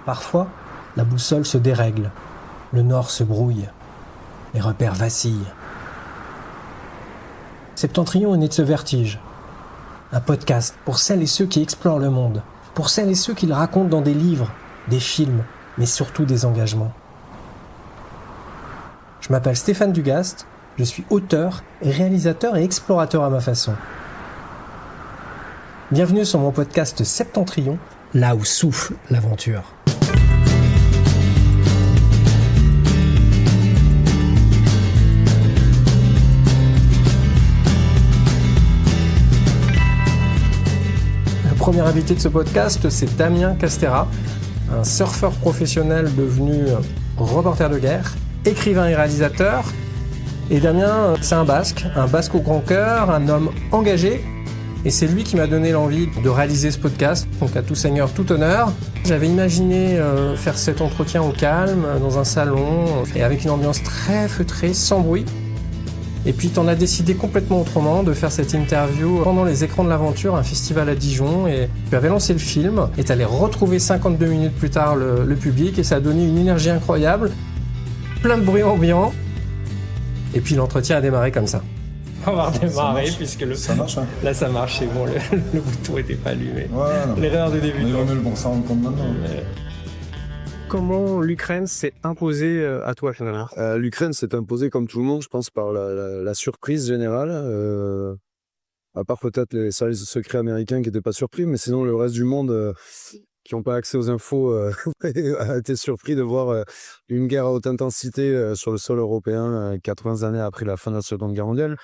Parfois, la boussole se dérègle, le nord se brouille, les repères vacillent. Septentrion est né de ce vertige. Un podcast pour celles et ceux qui explorent le monde, pour celles et ceux qui le racontent dans des livres, des films, mais surtout des engagements. Je m'appelle Stéphane Dugast, je suis auteur et réalisateur et explorateur à ma façon. Bienvenue sur mon podcast Septentrion, là où souffle l'aventure. Le premier invité de ce podcast, c'est Damien Castera, un surfeur professionnel devenu reporter de guerre, écrivain et réalisateur. Et Damien, c'est un basque au grand cœur, un homme engagé. Et c'est lui qui m'a donné l'envie de réaliser ce podcast, donc à tout seigneur, tout honneur. J'avais imaginé faire cet entretien au calme, dans un salon, et avec une ambiance très feutrée, sans bruit. Et puis t'en as décidé complètement autrement, de faire cette interview pendant les écrans de l'aventure, un festival à Dijon, et tu avais lancé le film, et t'allais retrouver 52 minutes plus tard le public, et ça a donné une énergie incroyable, plein de bruit ambiant, et puis l'entretien a démarré comme ça. On va redémarrer puisque ça marche, hein. Là ça marche, c'est bon, le bouton n'était pas allumé. Ouais, l'erreur de début. On s'en rend compte maintenant. Comment l'Ukraine s'est imposée à toi finalement? L'Ukraine s'est imposée comme tout le monde, je pense, par la surprise générale. À part peut-être les services secrets américains qui n'étaient pas surpris, mais sinon le reste du monde qui n'ont pas accès aux infos a été surpris de voir une guerre à haute intensité sur le sol européen 80 années après la fin de la Seconde Guerre mondiale.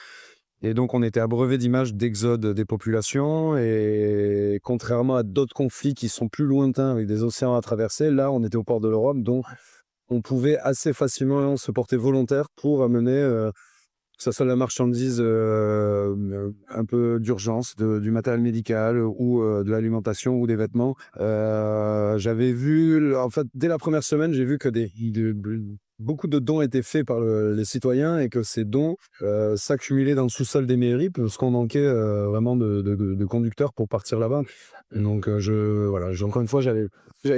Et donc, on était abreuvé d'images d'exode des populations. Et contrairement à d'autres conflits qui sont plus lointains avec des océans à traverser, là, on était au port de l'Europe. Donc, on pouvait assez facilement se porter volontaire pour amener, que ce soit la marchandise un peu d'urgence, du matériel médical ou de l'alimentation ou des vêtements. J'avais vu, en fait, dès la première semaine, j'ai vu que beaucoup de dons étaient faits par les citoyens et que ces dons s'accumulaient dans le sous-sol des mairies parce qu'on manquait vraiment de conducteurs pour partir là-bas. Donc encore une fois, j'avais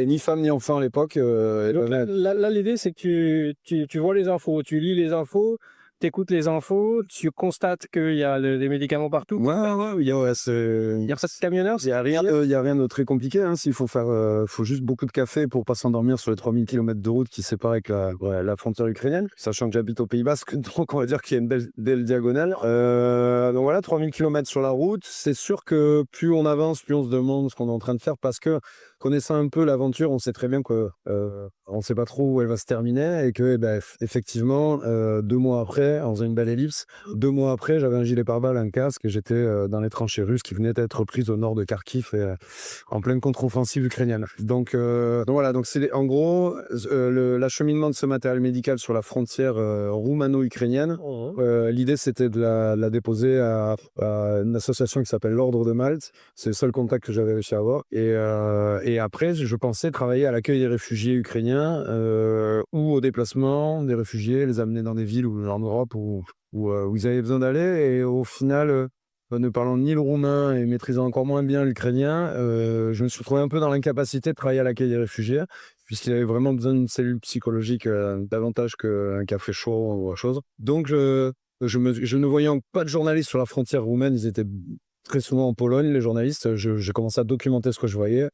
ni femme ni enfant à l'époque. Là, l'idée, c'est que tu vois les infos, tu lis les infos, t'écoutes les infos, tu constates qu'il y a des médicaments partout. Ouais, il y a ça de camionneurs. Il y a rien de très compliqué. Hein. S'il faut faut juste beaucoup de café pour pas s'endormir sur les 3000 km de route qui séparent avec la frontière ukrainienne. Sachant que j'habite au Pays Basque, donc on va dire qu'il y a une belle diagonale. Donc voilà, 3000 km sur la route. C'est sûr que plus on avance, plus on se demande ce qu'on est en train de faire parce que connaissant un peu l'aventure, on sait très bien que on sait pas trop où elle va se terminer et que effectivement 2 mois après, on faisait une belle ellipse. 2 mois après, j'avais un gilet pare-balles, un casque et j'étais dans les tranchées russes qui venaient d'être prises au nord de Kharkiv et en pleine contre-offensive ukrainienne. Donc voilà, donc c'est en gros l'acheminement de ce matériel médical sur la frontière roumano-ukrainienne. L'idée c'était de la déposer à une association qui s'appelle l'Ordre de Malte. C'est le seul contact que j'avais réussi à avoir. Et après, je pensais travailler à l'accueil des réfugiés ukrainiens ou au déplacement des réfugiés, les amener dans des villes ou en Europe où ils avaient besoin d'aller. Et au final, ne parlant ni le roumain et maîtrisant encore moins bien l'ukrainien, je me suis retrouvé un peu dans l'incapacité de travailler à l'accueil des réfugiés, puisqu'il avait vraiment besoin d'une cellule psychologique davantage qu'un café chaud ou autre chose. Donc, je ne voyant pas de journalistes sur la frontière roumaine, ils étaient très souvent en Pologne, les journalistes. J'ai commencé à documenter ce que je voyais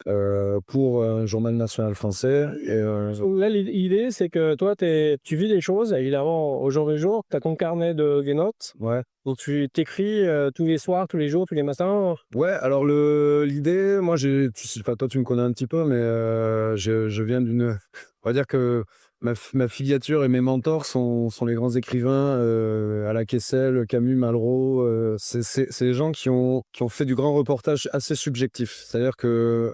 pour un journal national français. Là, l'idée, c'est que toi, tu vis des choses, évidemment, au jour le jour. Tu as ton carnet de notes. Ouais. Donc, tu t'écris tous les soirs, tous les jours, tous les matins. Ouais, alors l'idée, moi, toi, tu me connais un petit peu, mais je viens d'une... On va dire que ma filiature et mes mentors sont les grands écrivains, Ala Kessel, Camus, Malraux. C'est des gens qui ont fait du grand reportage assez subjectif. C'est-à-dire que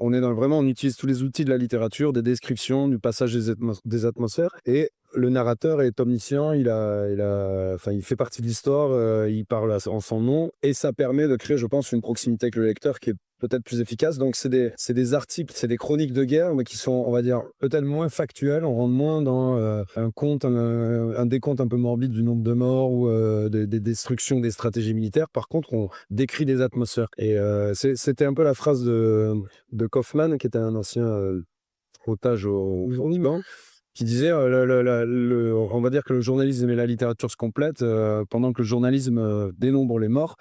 on utilise tous les outils de la littérature, des descriptions, du passage des atmosphères, et le narrateur est omniscient. Il fait partie de l'histoire. Il parle en son nom, et ça permet de créer, je pense, une proximité avec le lecteur qui est peut-être plus efficace. Donc c'est des articles, c'est des chroniques de guerre, mais qui sont, on va dire, peut-être moins factuels. On rentre moins dans un décompte un peu morbide du nombre de morts ou des destructions des stratégies militaires. Par contre, on décrit des atmosphères. Et c'était un peu la phrase de Kaufman, qui était un ancien otage au journalisme, qui disait on va dire que le journalisme et la littérature se complètent, pendant que le journalisme dénombre les morts,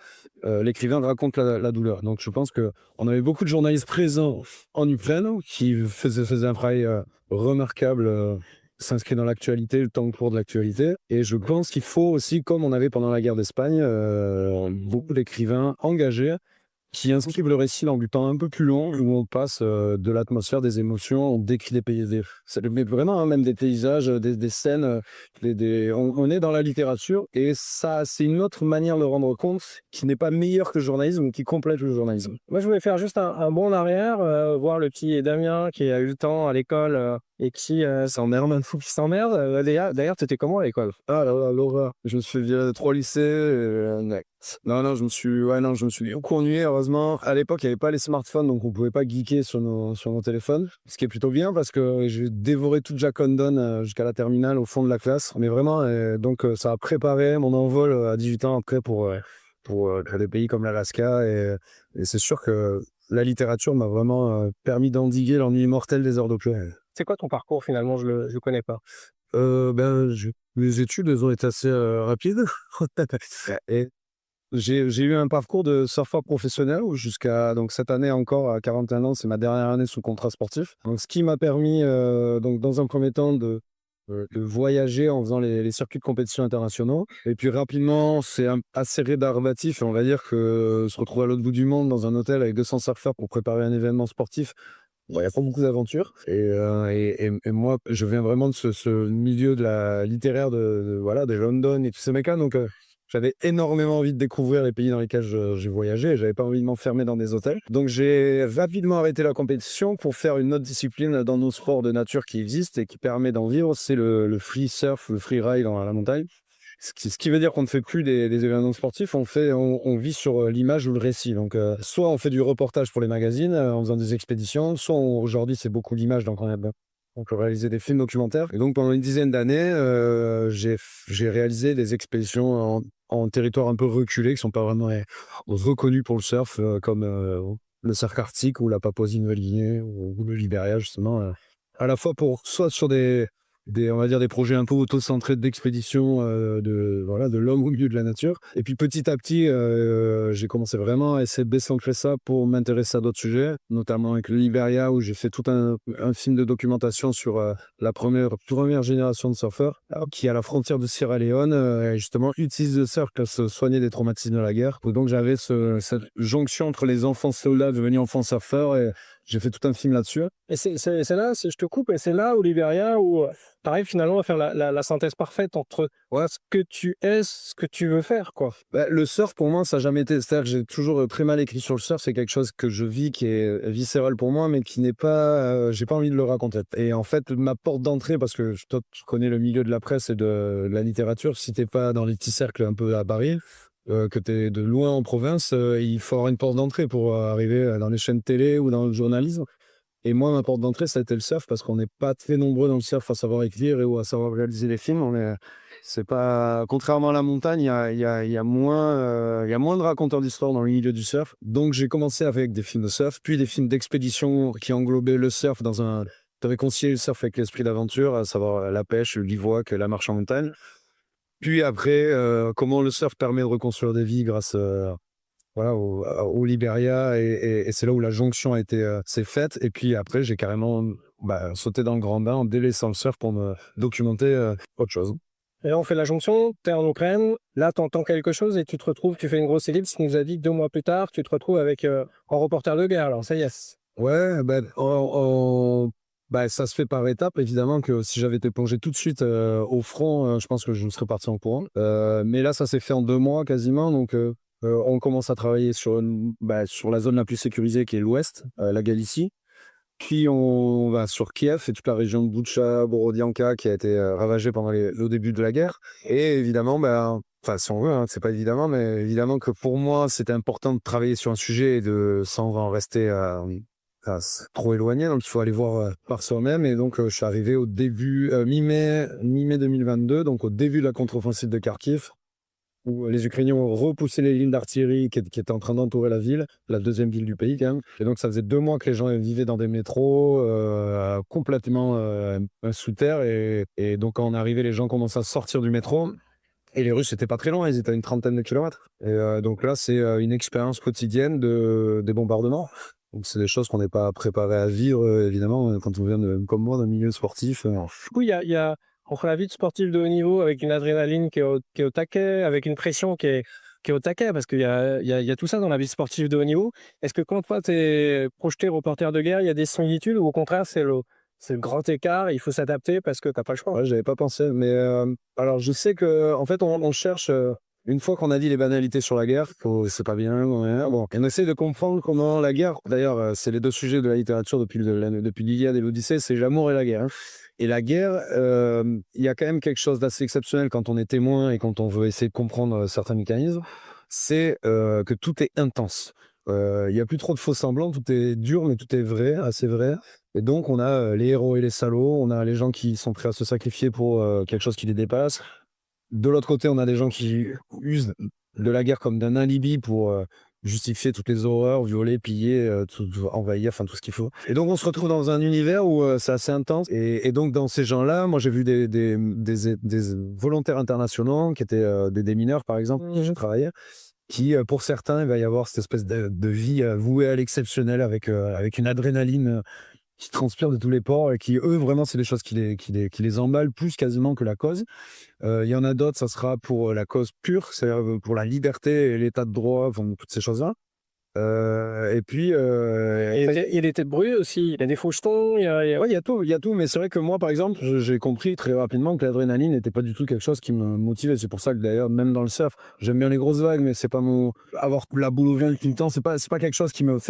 l'écrivain raconte la douleur. Donc je pense qu'on avait beaucoup de journalistes présents en Ukraine qui faisaient un travail remarquable, s'inscrit dans l'actualité, le temps court de l'actualité. Et je pense qu'il faut aussi, comme on avait pendant la guerre d'Espagne, beaucoup d'écrivains engagés qui inscrivent le récit dans du temps un peu plus long, où on passe de l'atmosphère, des émotions, on décrit des paysages, mais vraiment, hein, même des paysages, des scènes, on est dans la littérature, et ça, c'est une autre manière de rendre compte qui n'est pas meilleure que le journalisme, mais qui complète le journalisme. Moi, je voulais faire juste un bond en arrière, voir le petit Damien qui a eu le temps à l'école et qui s'emmerde, un fou qui s'emmerde. D'ailleurs, tu étais comment à l'école? Ah là là, l'horreur. Je me suis fait virer de 3 lycées. Non, je me suis beaucoup ennuyé, heureusement. À l'époque, il n'y avait pas les smartphones, donc on ne pouvait pas geeker sur nos téléphones. Ce qui est plutôt bien parce que j'ai dévoré toute Jack London jusqu'à la terminale au fond de la classe. Mais vraiment, donc ça a préparé mon envol à 18 ans après pour des pays comme l'Alaska. Et c'est sûr que la littérature m'a vraiment permis d'endiguer l'ennui mortel des heures de play. C'est quoi ton parcours finalement? Je le connais pas. Mes études, elles ont été assez rapides. Et j'ai eu un parcours de surfeur professionnel où jusqu'à donc cette année encore, à 41 ans, c'est ma dernière année sous contrat sportif. Donc, ce qui m'a permis, donc dans un premier temps, de voyager en faisant les circuits de compétition internationaux. Et puis rapidement, c'est assez rébarbatif. Et on va dire que se retrouver à l'autre bout du monde dans un hôtel avec 200 surfeurs pour préparer un événement sportif, bon, il n'y a pas beaucoup d'aventures. Et moi, je viens vraiment de ce milieu de la littéraire de London et tous ces mecs-là. Donc, j'avais énormément envie de découvrir les pays dans lesquels j'ai voyagé. Et j'avais pas envie de m'enfermer dans des hôtels. Donc, j'ai rapidement arrêté la compétition pour faire une autre discipline dans nos sports de nature qui existent et qui permet d'en vivre. C'est le free surf, le free ride dans la montagne. Ce qui veut dire qu'on ne fait plus des événements sportifs, on vit sur l'image ou le récit. Donc, soit on fait du reportage pour les magazines en faisant des expéditions, soit aujourd'hui c'est beaucoup l'image, donc on peut réaliser des films documentaires. Et donc pendant une dizaine d'années, j'ai réalisé des expéditions en territoire un peu reculé, qui sont pas vraiment reconnus pour le surf, comme le cercle arctique ou la Papouasie-Nouvelle-Guinée ou le Libéria, justement. À la fois soit sur on va dire des projets un peu auto-centrés d'expédition de l'homme au milieu de la nature. Et puis petit à petit, j'ai commencé vraiment à essayer de décentrer ça pour m'intéresser à d'autres sujets, notamment avec le Libéria, où j'ai fait tout un film de documentation sur la première génération de surfeurs qui, à la frontière de Sierra Leone, justement utilise le surf pour se soigner des traumatismes de la guerre. Et donc j'avais cette jonction entre les enfants soldats devenus enfants surfeurs, et j'ai fait tout un film là-dessus. Et c'est là, je te coupe, et c'est là où Libéria, où tu arrives finalement à faire la synthèse parfaite entre ce que tu es, ce que tu veux faire, quoi. Le surf, pour moi, ça n'a jamais été... C'est-à-dire que j'ai toujours très mal écrit sur le surf. C'est quelque chose que je vis, qui est viscéral pour moi, mais qui n'est pas... j'ai pas envie de le raconter. Et en fait, ma porte d'entrée, parce que toi, tu connais le milieu de la presse et de la littérature, si t'es pas dans les petits cercles un peu à Paris, que tu es de loin en province, il faut avoir une porte d'entrée pour arriver dans les chaînes télé ou dans le journalisme. Et moi, ma porte d'entrée, ça a été le surf, parce qu'on n'est pas très nombreux dans le surf à savoir écrire ou à savoir réaliser des films. C'est pas... Contrairement à la montagne, il y a moins de raconteurs d'histoire dans le milieu du surf. Donc j'ai commencé avec des films de surf, puis des films d'expédition qui englobaient le surf de réconcilier le surf avec l'esprit d'aventure, à savoir la pêche, le bivouac, la marche en montagne. Puis après, comment le surf permet de reconstruire des vies grâce au Libéria, et c'est là où la jonction s'est faite. Et puis après, j'ai carrément sauté dans le grand bain en délaissant le surf pour me documenter autre chose. Et là, on fait la jonction, t'es en Ukraine, là t'entends quelque chose et tu te retrouves, tu fais une grosse ellipse, tu nous as dit 2 mois plus tard, tu te retrouves avec en reporter de guerre, alors ça y est. Ouais, ça se fait par étapes. Évidemment que si j'avais été plongé tout de suite au front, je pense que je me serais parti en courant. Mais là, ça s'est fait en 2 mois quasiment. Donc, on commence à travailler sur la zone la plus sécurisée, qui est l'ouest, la Galicie. Puis on va sur Kiev et toute la région de Boutcha, Borodianka, qui a été ravagée pendant le début de la guerre. Et évidemment, si on veut, hein, c'est pas évidemment, mais évidemment que pour moi, c'était important de travailler sur un sujet et sans en rester trop éloigné. Donc il faut aller voir par soi-même. Et donc je suis arrivé au début, mi-mai 2022, donc au début de la contre-offensive de Kharkiv, où les Ukrainiens ont repoussé les lignes d'artillerie qui étaient en train d'entourer la ville, la deuxième ville du pays quand même. Et donc ça faisait 2 mois que les gens vivaient dans des métros complètement sous terre. Et donc quand on arrivait, les gens commençaient à sortir du métro. Et les Russes, c'était pas très loin, ils étaient à une trentaine de kilomètres. Et donc là, c'est une expérience quotidienne des bombardements. Donc c'est des choses qu'on n'est pas préparé à vivre, évidemment, quand on vient, comme moi, d'un milieu sportif. Du coup, il y a entre la vie de sportif de haut niveau, avec une adrénaline qui est au taquet, avec une pression qui est au taquet, parce qu'il y a tout ça dans la vie sportive de haut niveau. Est-ce que quand toi, tu es projeté reporter de guerre, il y a des similitudes ou au contraire, c'est le grand écart, il faut s'adapter parce que tu n'as pas le choix? Ouais, j'avais pas pensé, mais alors je sais que en fait on cherche une fois qu'on a dit les banalités sur la guerre, c'est pas bien, ouais, bon, on essaie de comprendre comment la guerre. D'ailleurs, c'est les deux sujets de la littérature depuis l'Iliade et l'Odyssée, c'est l'amour et la guerre. Hein. Et la guerre, il y a quand même quelque chose d'assez exceptionnel quand on est témoin et quand on veut essayer de comprendre certains mécanismes, c'est que tout est intense. Il y a plus trop de faux semblants, tout est dur, mais tout est vrai, assez vrai. Et donc, on a les héros et les salauds, on a les gens qui sont prêts à se sacrifier pour quelque chose qui les dépasse. De l'autre côté, on a des gens qui usent de la guerre comme d'un alibi pour justifier toutes les horreurs, violer, piller, envahir, enfin tout ce qu'il faut. Et donc, on se retrouve dans un univers où c'est assez intense. Et donc, dans ces gens-là, moi, j'ai vu des volontaires internationaux qui étaient des démineurs, par exemple, qui je travaillais, qui, pour certains, il va y avoir cette espèce de vie vouée à l'exceptionnel avec une adrénaline qui transpirent de tous les pores et qui, eux, vraiment, c'est des choses qui les emballent plus quasiment que la cause. Il y en a d'autres, ça sera pour la cause pure, c'est-à-dire pour la liberté et l'état de droit, enfin, toutes ces choses-là. Et puis, Il y a des têtes brûlées aussi, il y a des faux jetons, ouais, il y a tout, mais c'est vrai que moi, par exemple, j'ai compris très rapidement que l'adrénaline n'était pas du tout quelque chose qui me motivait. C'est pour ça que d'ailleurs, même dans le surf, j'aime bien les grosses vagues, mais c'est pas avoir la boule au ventre tout le temps, c'est pas quelque chose qui m'en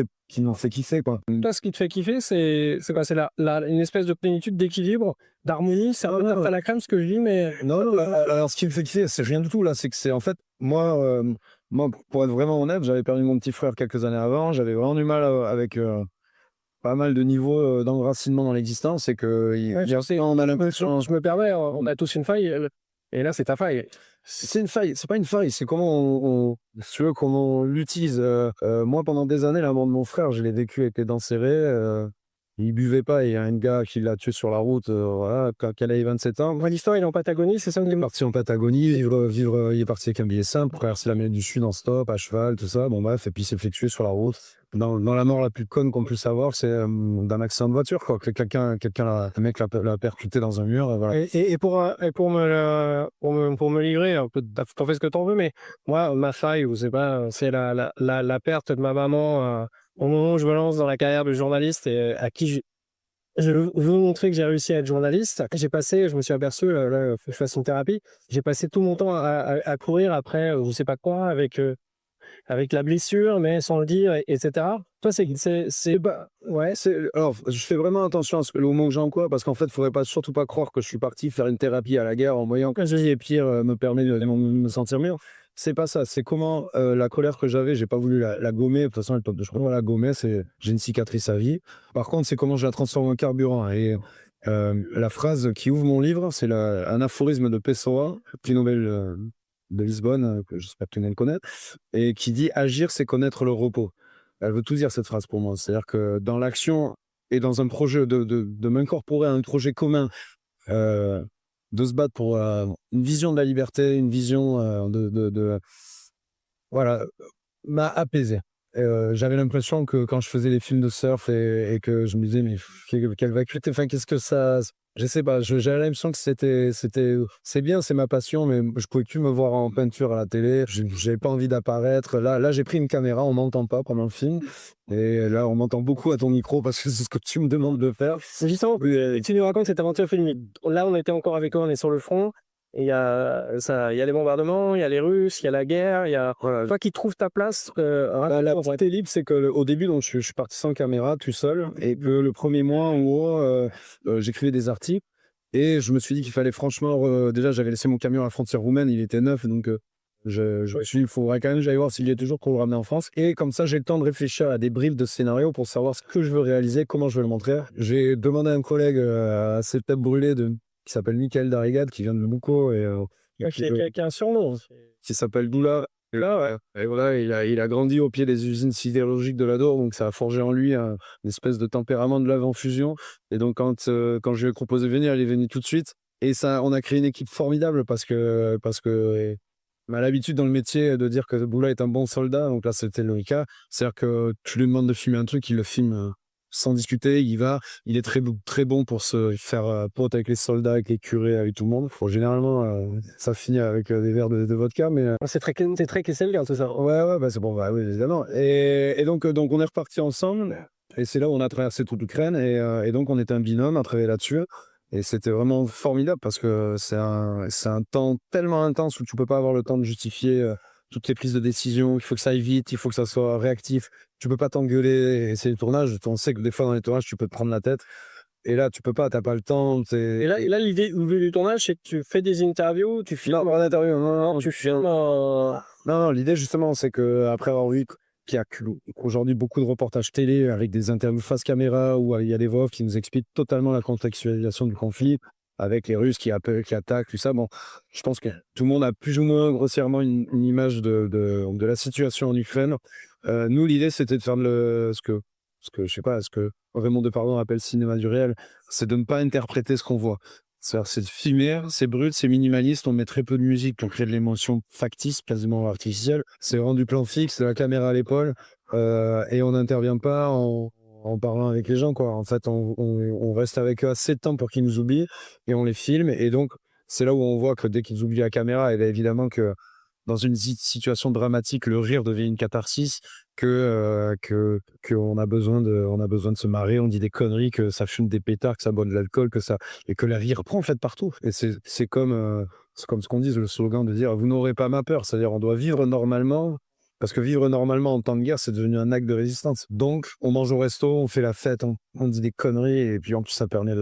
fait kiffer, quoi. Toi, ce qui te fait kiffer, c'est quoi? C'est une espèce de plénitude, d'équilibre, d'harmonie. C'est un peu tarte à la crème ce que je dis, mais Non, alors ce qui me fait kiffer, c'est rien du tout là. C'est que c'est en fait, moi, pour être vraiment honnête, j'avais perdu mon petit frère quelques années avant. J'avais vraiment du mal avec pas mal de niveaux d'enracinement dans l'existence. Et que on a l'impression. je me permets, on a tous une faille, et là, c'est ta faille. C'est une faille, c'est pas une faille, c'est comment si tu veux, comment on l'utilise. Moi, pendant des années, la mort de mon frère, je l'ai vécu avec les dents serrées. Il buvait pas, et il y a un gars qui l'a tué sur la route, voilà, quand il avait 27 ans. L'histoire, il est en Patagonie, c'est ça? Il est parti en Patagonie, vivre, il est parti avec un billet simple, traverser l'Amérique du Sud en stop, à cheval, tout ça. Bon, bref, et puis il s'est fait tuer sur la route. Dans la mort la plus conne qu'on puisse avoir, c'est d'un accident de voiture, quoi. Que un mec l'a percuté dans un mur, voilà. Et pour me livrer, un peu, t'en fais ce que t'en veux, mais moi, ma faille, vous savez pas, c'est la perte de ma maman au moment où je me lance dans la carrière de journaliste et à qui je veux montrer que j'ai réussi à être journaliste. Je me suis aperçu, là, je fasse une thérapie, j'ai passé tout mon temps à courir après, je sais pas quoi, avec la blessure, mais sans le dire, etc. Toi, ouais, alors, je fais vraiment attention au mot que j'emploie, parce qu'en fait, il faudrait surtout pas croire que je suis parti faire une thérapie à la guerre en voyant que j'ai pire me permet de me sentir mieux. C'est pas ça, c'est comment la colère que j'avais, j'ai pas voulu la gommer. De toute façon, je peux pas la gommer, j'ai une cicatrice à vie. Par contre, c'est comment je la transforme en carburant. Et la phrase qui ouvre mon livre, c'est un aphorisme de Pessoa, prix Nobel de Lisbonne, que j'espère que tu viens de connaître, et qui dit « Agir, c'est connaître le repos ». Elle veut tout dire, cette phrase, pour moi. C'est-à-dire que dans l'action et dans un projet, de m'incorporer à un projet commun, de se battre pour une vision de la liberté, une vision voilà, m'a apaisé. J'avais l'impression que quand je faisais les films de surf et que je me disais, mais quelle vacuité, enfin, qu'est-ce que ça... Je sais pas, j'avais l'impression que c'est bien, c'est ma passion, mais je pouvais plus me voir en peinture à la télé. J'avais pas envie d'apparaître. Là, j'ai pris une caméra, on m'entend pas pendant le film. Et là, on m'entend beaucoup à ton micro parce que c'est ce que tu me demandes de faire. C'est justement, tu nous racontes cette aventure filmique. Là, on était encore avec eux, on est sur le front. Et il y a les bombardements, il y a les Russes, il y a la guerre, il y a toi qui trouves ta place. La petite libre, c'est que au début, donc je suis parti sans caméra, tout seul, et que le premier mois, en gros, j'écrivais des articles, et je me suis dit qu'il fallait franchement, déjà j'avais laissé mon camion à la frontière roumaine, il était neuf, donc je me suis dit, il faudrait quand même que j'aille voir s'il y est toujours pour le ramener en France, et comme ça j'ai le temps de réfléchir à des bribes de scénario pour savoir ce que je veux réaliser, comment je veux le montrer. J'ai demandé à un collègue assez tête brûlée qui s'appelle Michael Darrigade, qui vient de Bucco, et qui a un surnom. qui s'appelle Doula. Et voilà, il a grandi au pied des usines sidérurgiques de l'Adour, donc ça a forgé en lui une espèce de tempérament de lave en fusion. Et donc quand je lui ai proposé de venir, il est venu tout de suite. Et ça, on a créé une équipe formidable parce que on a l'habitude dans le métier de dire que Boula est un bon soldat, donc là c'était le cas. C'est-à-dire que tu lui demandes de filmer un truc, il le filme sans discuter, il y va. Il est très bon pour se faire pote avec les soldats, avec les curés, avec tout le monde. Bon, généralement, ça finit avec des verres de vodka, mais C'est très Kesselguin, tout ça. ouais, bah c'est bon, bah oui, évidemment. Et donc on est reparti ensemble, et c'est là où on a traversé toute l'Ukraine, et donc on était un binôme à travailler là-dessus. Et c'était vraiment formidable parce que c'est un temps tellement intense où tu peux pas avoir le temps de justifier toutes les prises de décision. Il faut que ça aille vite, il faut que ça soit réactif. Tu peux pas t'engueuler. Et c'est le tournage. On sait que des fois dans les tournages, tu peux te prendre la tête. Et là, tu peux pas, t'as pas le temps. Et là, l'idée du tournage, c'est que tu fais des interviews, tu filmes. Non, pas d'interview, non, Tu filmes. Non, l'idée justement, c'est que après avoir vu qu'il y a aujourd'hui beaucoup de reportages télé avec des interviews face caméra où il y a des voix off qui nous expliquent totalement la contextualisation du conflit avec les Russes qui appellent, qui attaquent, tout ça. Bon, je pense que tout le monde a plus ou moins grossièrement une image de la situation en Ukraine. Nous, l'idée, c'était de faire ce que Raymond Depardon appelle cinéma du réel, c'est de ne pas interpréter ce qu'on voit. C'est de filmer, c'est brut, c'est minimaliste, on met très peu de musique pour créer de l'émotion factice, quasiment artificielle. C'est vraiment du plan fixe, de la caméra à l'épaule, et on n'intervient pas en parlant avec les gens, quoi. En fait, on reste avec eux assez de temps pour qu'ils nous oublient, et on les filme, et donc c'est là où on voit que dès qu'ils oublient la caméra, et bien évidemment que dans une situation dramatique, le rire devient une catharsis, qu'on a besoin de se marrer, on dit des conneries, que ça fume des pétards, que ça boit de l'alcool, et que la vie reprend en fait partout. Et c'est comme ce qu'on dit, le slogan de dire vous n'aurez pas ma peur, c'est-à-dire on doit vivre normalement, parce que vivre normalement en temps de guerre, c'est devenu un acte de résistance. Donc on mange au resto, on fait la fête, on dit des conneries, et puis en plus ça permet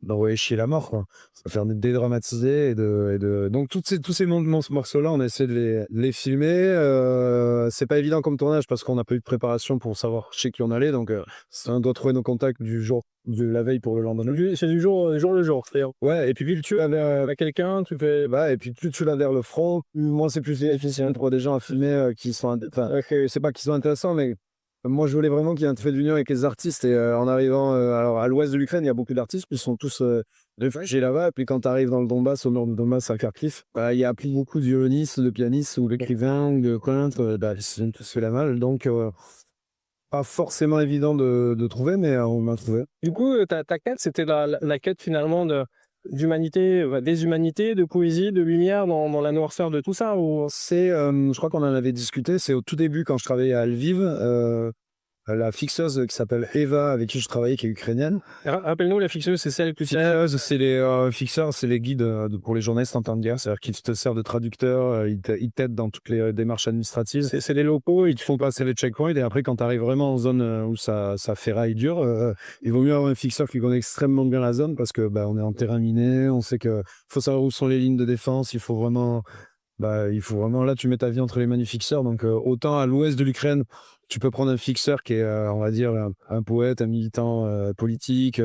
d'envoyer chier la mort, quoi. Ça permet de dédramatiser donc tous ces morceaux-là, on a essayé de les filmer. C'est pas évident comme tournage parce qu'on n'a pas eu de préparation pour savoir chez qui on allait, donc on doit trouver nos contacts du jour de la veille pour le lendemain. C'est du jour le jour. C'est-à-dire, Ouais, et puis plus tu avec quelqu'un, tu fais. bah, et puis plus tu l'as vers le front, moins c'est plus difficile pour des gens à filmer qui sont c'est pas qu'ils sont intéressants, mais moi, je voulais vraiment qu'il y ait un trait d'union avec les artistes. Et en arrivant alors à l'ouest de l'Ukraine, il y a beaucoup d'artistes, puis ils sont tous réfugiés là-bas. Et puis quand tu arrives dans le Donbass, au nord du Donbass, à Kharkiv, il y a plus beaucoup de violonistes, de pianistes ou d'écrivains ou de peintres. Ils sont tous fait la malle. Donc, pas forcément évident de trouver, mais on a trouvé. Du coup, ta quête, c'était la quête finalement d'humanité, des humanités, de poésie, de lumière dans la noirceur de tout ça, ou... Je crois qu'on en avait discuté. C'est au tout début quand je travaillais à Lviv. La fixeuse qui s'appelle Eva, avec qui je travaillais, qui est ukrainienne. Rappelle-nous, la fixeuse, c'est celle que tu... C'est les fixeurs, c'est les guides pour les journalistes en temps de guerre. C'est-à-dire qu'ils te servent de traducteurs, ils t'aident dans toutes les démarches administratives. C'est les locaux, Ils te font passer les checkpoints, et après, quand tu arrives vraiment en zone où ça ferraille dur, il vaut mieux avoir un fixeur qui connaît extrêmement bien la zone parce que on est en terrain miné, on sait que faut savoir où sont les lignes de défense, il faut vraiment, là, tu mets ta vie entre les mains du fixeur. Donc, autant à l'ouest de l'Ukraine, tu peux prendre un fixeur qui est, on va dire, un poète, un militant politique.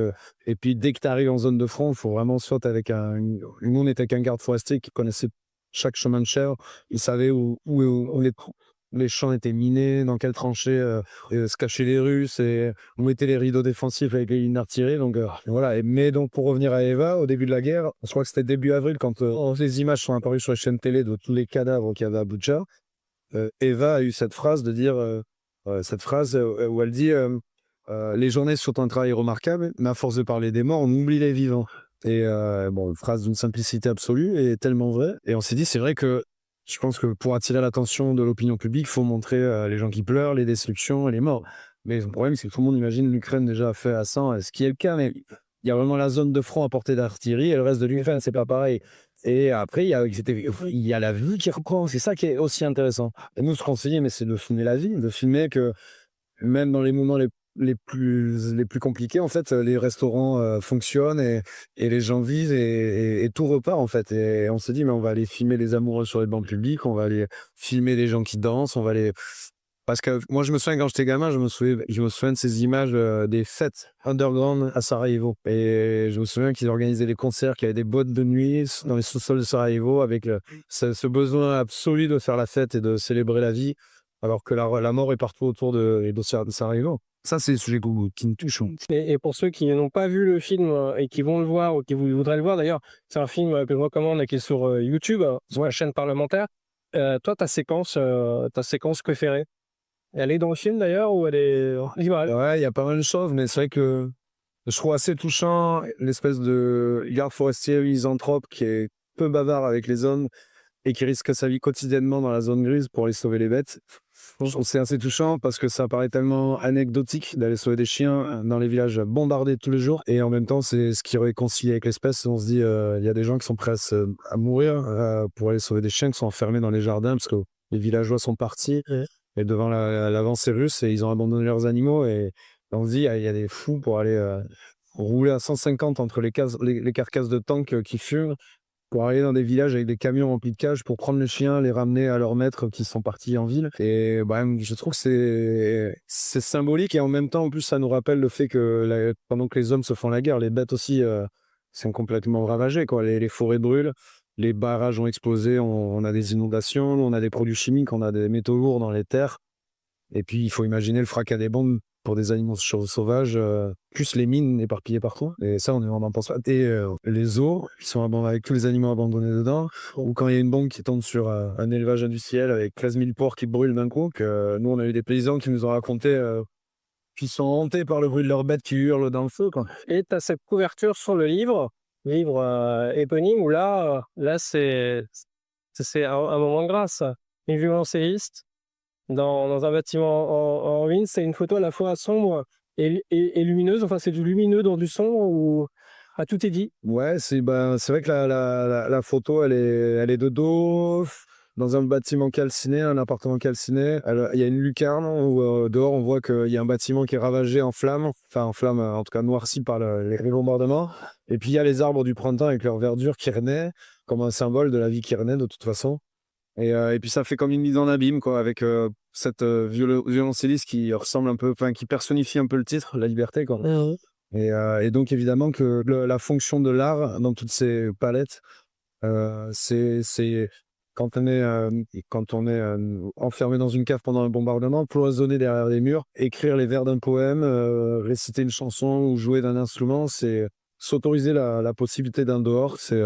Et puis, dès que tu arrives en zone de front, il faut vraiment soit avec nous, on était avec un garde forestier qui connaissait chaque chemin de chèvre. Il savait où les champs étaient minés, dans quelles tranchées se cachaient les Russes, et où étaient les rideaux défensifs avec les lignes d'artillerie. Donc, voilà. Mais donc, pour revenir à Eva, au début de la guerre, je crois que c'était début avril, quand les images sont apparues sur les chaînes télé de tous les cadavres qu'il y avait à Boutcha, Eva a eu cette phrase de dire... où elle dit les journalistes font un travail remarquable, mais à force de parler des morts, on oublie les vivants. Et une phrase d'une simplicité absolue et tellement vraie. Et on s'est dit, c'est vrai que je pense que pour attirer l'attention de l'opinion publique, il faut montrer les gens qui pleurent, les destructions et les morts. Mais le problème, c'est que tout le monde imagine l'Ukraine déjà fait à 100, ce qui est le cas, mais il y a vraiment la zone de front à portée d'artillerie et le reste de l'Ukraine, c'est pas pareil. Et après, il y a la vie qui reprend. C'est ça qui est aussi intéressant. Et nous, ce qu'on s'est dit, mais c'est de filmer la vie, de filmer que même dans les moments les plus compliqués, en fait, les restaurants fonctionnent et les gens vivent et tout repart, en fait. Et on s'est dit, mais on va aller filmer les amoureux sur les bancs publics, on va aller filmer les gens qui dansent, on va aller... Parce que moi, je me souviens quand j'étais gamin, je me souviens de ces images des fêtes underground à Sarajevo. Et je me souviens qu'ils organisaient des concerts, qu'il y avait des boîtes de nuit dans les sous-sols de Sarajevo avec ce besoin absolu de faire la fête et de célébrer la vie, alors que la mort est partout autour de Sarajevo. Ça, c'est des sujets qui me touchent. Et pour ceux qui n'ont pas vu le film et qui vont le voir ou qui voudraient le voir, d'ailleurs, c'est un film que je recommande qui est sur YouTube, sur la chaîne parlementaire. Toi, ta séquence préférée, elle est dans le film d'ailleurs ou elle est livrale? Ouais, il y a pas mal de choses, mais c'est vrai que je trouve assez touchant l'espèce de garde forestier misanthrope qui est peu bavard avec les hommes et qui risque sa vie quotidiennement dans la zone grise pour aller sauver les bêtes. Je trouve que c'est assez touchant parce que ça paraît tellement anecdotique d'aller sauver des chiens dans les villages bombardés tous les jours. Et en même temps, c'est ce qui réconcilie avec l'espèce. On se dit, il y a des gens qui sont prêts à mourir pour aller sauver des chiens qui sont enfermés dans les jardins parce que les villageois sont partis et devant l'avancée russe et ils ont abandonné leurs animaux. Et on se dit, il y a des fous pour aller rouler à 150 entre les carcasses de tanks qui fument pour arriver dans des villages avec des camions remplis de cages pour prendre les chiens, les ramener à leurs maîtres qui sont partis en ville. Et bah, je trouve que c'est symbolique et en même temps, en plus, ça nous rappelle le fait que pendant que les hommes se font la guerre, les bêtes aussi sont complètement ravagées, quoi. Les forêts brûlent, les barrages ont explosé, on a des inondations, on a des produits chimiques, on a des métaux lourds dans les terres. Et puis, il faut imaginer le fracas des bombes pour des animaux sauvages, plus les mines éparpillées partout. Et ça, on n'en pense pas. Et les eaux, qui sont abandonnés avec tous les animaux abandonnés dedans. Ou quand il y a une bombe qui tombe sur un élevage industriel avec 13 000 porcs qui brûlent d'un coup, que nous, on a eu des paysans qui nous ont raconté qu'ils sont hantés par le bruit de leurs bêtes qui hurlent dans le feu, quoi. Et tu as cette couverture sur le livre éponyme, où là c'est un moment de grâce. Une violoncelliste dans un bâtiment en ruine, c'est une photo à la fois sombre et lumineuse. Enfin, c'est du lumineux dans du sombre où tout est dit. Ouais, c'est vrai que la photo, elle est de dos, dans un bâtiment calciné, un appartement calciné. Il y a une lucarne où dehors, on voit qu'il y a un bâtiment qui est ravagé en flammes, enfin en flammes, en tout cas noirci par les bombardements. Et puis il y a les arbres du printemps avec leur verdure qui renaît, comme un symbole de la vie qui renaît de toute façon. Et puis ça fait comme une mise en abîme, quoi, avec cette violoncelliste qui ressemble un peu, enfin qui personnifie un peu le titre, la liberté, quoi. Et donc évidemment que la fonction de l'art dans toutes ces palettes, c'est quand on est enfermé dans une cave pendant un bombardement, cloisonné derrière les murs, écrire les vers d'un poème, réciter une chanson ou jouer d'un instrument, c'est s'autoriser la possibilité d'un dehors, c'est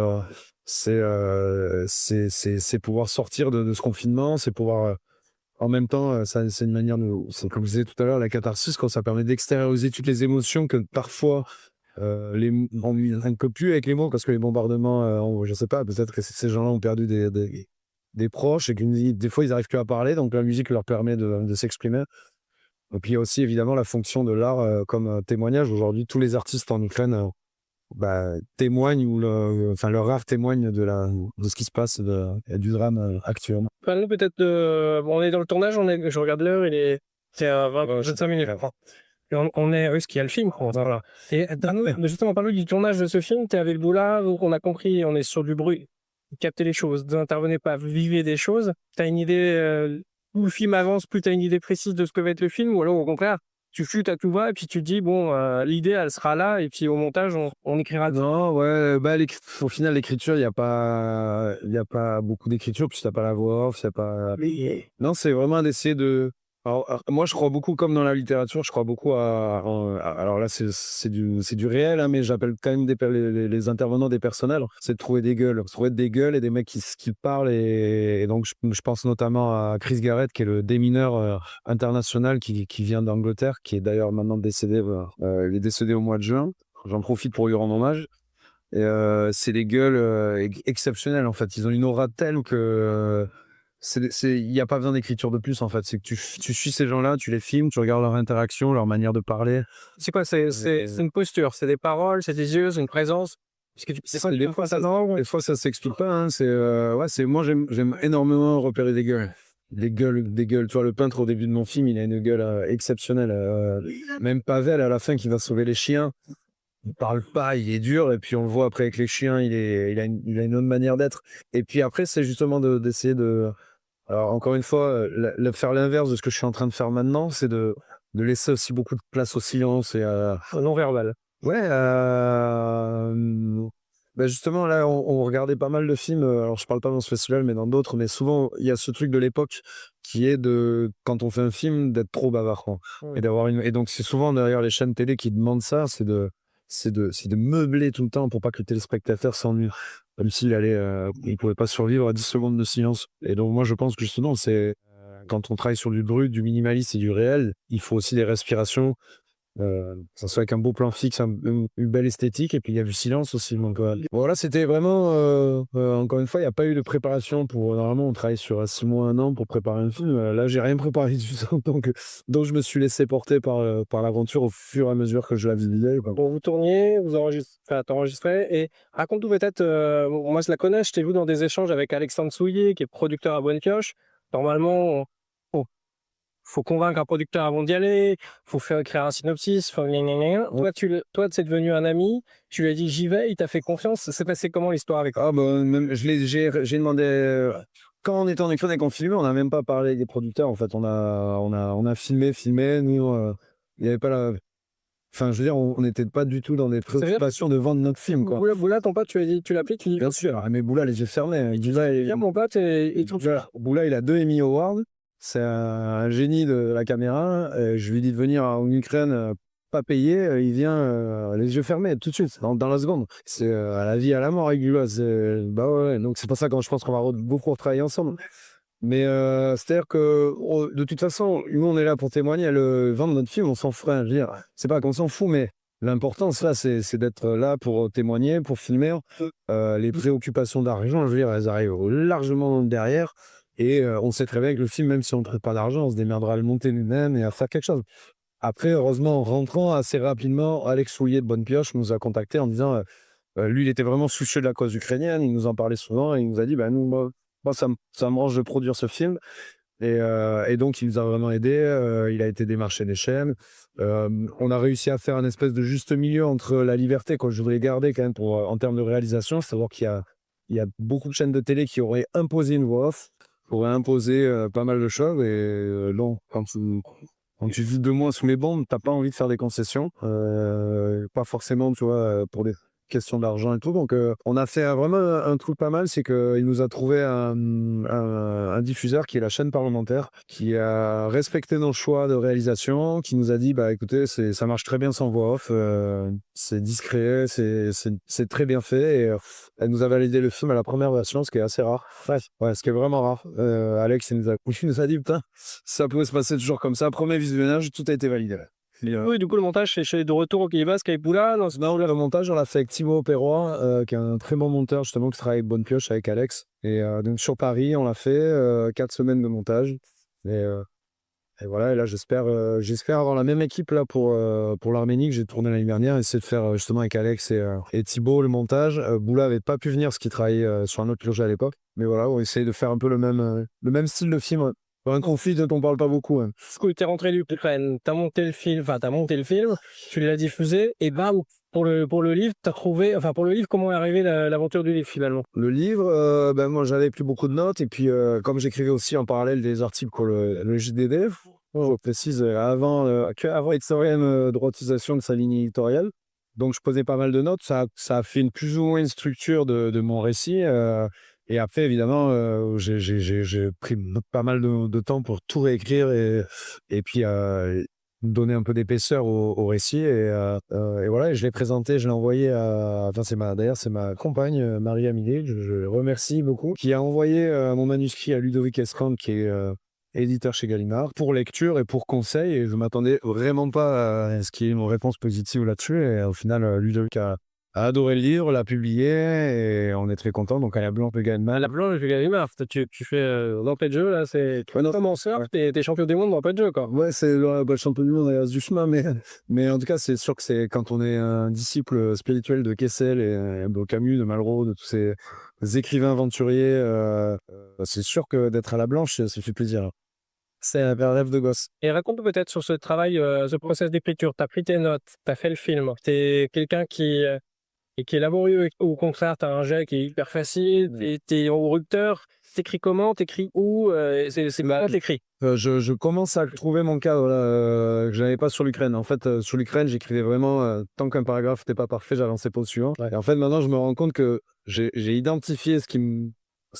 pouvoir sortir de ce confinement, c'est pouvoir en même temps, c'est une manière c'est comme je disais tout à l'heure, la catharsis, quand ça permet d'extérioriser toutes les émotions que parfois on ne peut plus avec les mots parce que les bombardements, je sais pas, peut-être que ces gens-là ont perdu des proches et que des fois ils n'arrivent plus à parler, donc la musique leur permet de s'exprimer. Et puis il y a aussi évidemment la fonction de l'art comme témoignage. Aujourd'hui, tous les artistes en Ukraine témoignent enfin leur art témoigne de ce qui se passe et du drame actuellement. Parle-nous peut-être on est dans le tournage, je regarde l'heure, c'est 25 minutes. On est, oui, ce qu'il y a le film. Voilà. Et justement, parle-nous du tournage de ce film. Tu es avec Boula, on a compris, on est sur du bruit. Capter les choses, n'intervenez pas, vivez des choses. Tu as une idée, plus le film avance, plus tu as une idée précise de ce que va être le film, ou alors au contraire, tu flûtes à tout va et puis tu te dis, bon, l'idée, elle sera là, et puis au montage, on écrira. Non, ouais, au final, l'écriture, il n'y a pas beaucoup d'écriture, puis tu n'as pas la voix off, Non, c'est vraiment d'essayer de. Alors, moi, je crois beaucoup, comme dans la littérature, je crois beaucoup alors là, c'est du réel, hein, mais j'appelle quand même les intervenants des personnels. C'est de trouver des gueules et des mecs qui parlent. Et donc, je pense notamment à Chris Garrett, qui est le démineur international qui vient d'Angleterre, qui est d'ailleurs maintenant décédé. Il est décédé au mois de juin. J'en profite pour lui rendre hommage. Et c'est des gueules exceptionnelles, en fait. Ils ont une aura telle que. Il n'y a pas besoin d'écriture de plus, en fait. C'est que tu suis ces gens-là, tu les filmes, tu regardes leur interaction, leur manière de parler. C'est quoi? C'est une posture, c'est des paroles, c'est des yeux, c'est une présence. Des fois, ça s'explique pas. Hein. Moi, j'aime énormément repérer des gueules. Des gueules. Tu vois, le peintre, au début de mon film, il a une gueule exceptionnelle. Même Pavel, à la fin, qui va sauver les chiens. Il parle pas, il est dur, et puis on le voit après avec les chiens, il a une autre manière d'être. Et puis après, c'est justement d'essayer de Alors encore une fois, faire l'inverse de ce que je suis en train de faire maintenant, c'est de laisser aussi beaucoup de place au silence et Non-verbal. ouais, bah, justement là, on regardait pas mal de films, alors je parle pas dans ce festival, mais dans d'autres, mais souvent il y a ce truc de l'époque qui est de quand on fait un film, d'être trop bavard, quoi Oui. et d'avoir et donc c'est souvent derrière les chaînes télé qui demandent ça, c'est de meubler tout le temps pour pas que le téléspectateur s'ennuie. Comme s'il allait, il pouvait pas survivre à 10 secondes de silence et donc moi je pense que justement quand on travaille sur du brut, du minimaliste et du réel, il faut aussi des respirations. Ça soit avec un beau plan fixe, une belle esthétique, et puis il y a du silence aussi. Donc voilà, c'était vraiment, encore une fois, il n'y a pas eu de préparation pour. Normalement, on travaille sur 6 mois, 1 an pour préparer un film. Là, j'ai rien préparé du tout, donc je me suis laissé porter par l'aventure au fur et à mesure que je la vivais, quoi. Bon, vous tourniez, vous enregistrez, enfin, t'enregistrais, et raconte-nous peut-être, moi je la connais, je t'ai vu dans des échanges avec Alexandre Souillet, qui est producteur à Bonne Pioche. Normalement, faut convaincre un producteur avant d'y aller, faut faire écrire un synopsis, faut gna gna gna. Toi, c'est devenu un ami, tu lui as dit j'y vais, il t'a fait confiance. C'est passé comment l'histoire avec toi? Ah, bah, même, j'ai demandé. Quand on était en écran et qu'on filmait, on n'a même pas parlé des producteurs. En fait, on a filmé. Nous, il n'y avait pas la. Enfin, je veux dire, on n'était pas du tout dans des préoccupations de vendre notre film, quoi. Boula, ton pote, tu l'as appelé, tu dis Bien sûr, mais Boula, les yeux fermés. Il dit là, viens mon pote et tout. Boula, il a 2 Emmy Awards. C'est un génie de la caméra. Je lui dis de venir en Ukraine, pas payé. Il vient les yeux fermés tout de suite, dans la seconde. C'est à la vie, à la mort avec Boula. Bah ouais, donc c'est pour ça que je pense qu'on va beaucoup retravailler ensemble. Mais c'est-à-dire que de toute façon, nous, on est là pour témoigner. Le vendre notre film, on s'en fout. Je veux dire, c'est pas qu'on s'en fout, mais l'importance là, c'est d'être là pour témoigner, pour filmer. Les préoccupations d'argent, je veux dire, elles arrivent largement derrière. Et on sait très bien que le film, même si on ne traite pas d'argent, on se démerdera à le monter nous-mêmes et à faire quelque chose. Après, heureusement, en rentrant assez rapidement, Alex Souillet de Bonne Pioche nous a contactés en disant, lui, il était vraiment soucieux de la cause ukrainienne, il nous en parlait souvent et il nous a dit, bah, nous, moi ça me range de produire ce film. Et donc, il nous a vraiment aidé. Il a été démarché des chaînes. On a réussi à faire un espèce de juste milieu entre la liberté que je voudrais garder quand même en termes de réalisation. Savoir qu'il y a beaucoup de chaînes de télé qui auraient imposé une voix off, auraient imposé pas mal de choses. Et non, quand tu vis 2 mois sous les bombes, t'as pas envie de faire des concessions. Pas forcément, tu vois, pour des questions d'argent et tout. Donc, on a fait vraiment un truc pas mal, c'est qu'il nous a trouvé un diffuseur qui est la chaîne parlementaire, qui a respecté nos choix de réalisation, qui nous a dit, bah écoutez, ça marche très bien sans voix off, c'est discret, c'est très bien fait. Et elle nous a validé le film à la première version, ce qui est assez rare. Ouais, ce qui est vraiment rare. Alex, il nous a dit, putain, ça pouvait se passer toujours comme ça. Premier visionnage, tout a été validé. Oui, du coup, le montage, c'est de retour au Pays Basque avec Boula. Non, le montage, on l'a fait avec Thibaut Perroy, qui est un très bon monteur, justement, qui travaille avec Bonne Pioche, avec Alex. Et donc, sur Paris, on l'a fait, 4 semaines de montage. Et voilà, et là, j'espère avoir la même équipe là pour l'Arménie que j'ai tourné l'année dernière, essayer de faire justement avec Alex et Thibaut le montage. Boula avait pas pu venir parce qu'il travaillait sur un autre projet à l'époque. Mais voilà, on essaye de faire un peu le même style de film. Un conflit dont on parle pas beaucoup. Du coup, t'es rentré d'Ukraine, t'as monté le film, tu l'as diffusé, et bam, pour le livre, pour le livre, comment est arrivée l'aventure du livre finalement? Le livre, ben moi j'avais plus beaucoup de notes et puis comme j'écrivais aussi en parallèle des articles pour le JDD, je précise avant Historien droitisation de sa ligne éditoriale. Donc je posais pas mal de notes, ça a fait plus ou moins une structure de mon récit. Et après évidemment j'ai pris pas mal de temps pour tout réécrire et puis donner un peu d'épaisseur au récit et voilà, et je l'ai présenté, je l'ai envoyé d'ailleurs c'est ma compagne Marie Amélie, je remercie beaucoup, qui a envoyé mon manuscrit à Ludovic Escande qui est éditeur chez Gallimard, pour lecture et pour conseil, et je m'attendais vraiment pas à ce qu'il y ait une réponse positive là-dessus, et au final Ludovic a adoré le livre, l'a publié, et on est très content. Donc à la Blanche de Gallimard. La Blanche de Gallimard, tu fais d'empêt de jeu, là, c'est vraiment surf, t'es champion du monde d'empêt de jeu, quoi. Ouais, c'est le champion du monde à du chemin, mais en tout cas, c'est sûr que c'est quand on est un disciple spirituel de Kessel et de Camus, de Malraux, de tous ces écrivains aventuriers, c'est sûr que d'être à la Blanche, ça fait plaisir. C'est un rêve de gosse. Et raconte peut-être sur ce travail, ce process d'écriture. T'as pris tes notes, t'as fait le film. T'es quelqu'un qui et qui est laborieux. Au contraire, t'as un jet qui est hyper facile, et t'es au rupteur. T'écris comment? T'écris où? C'est pas t'écris. Je commence à trouver mon cadre là, que j'avais pas sur l'Ukraine. En fait, sur l'Ukraine, j'écrivais vraiment tant qu'un paragraphe n'était pas parfait, j'avançais pas au suivant. Ouais. Et en fait, maintenant, je me rends compte que j'ai identifié ce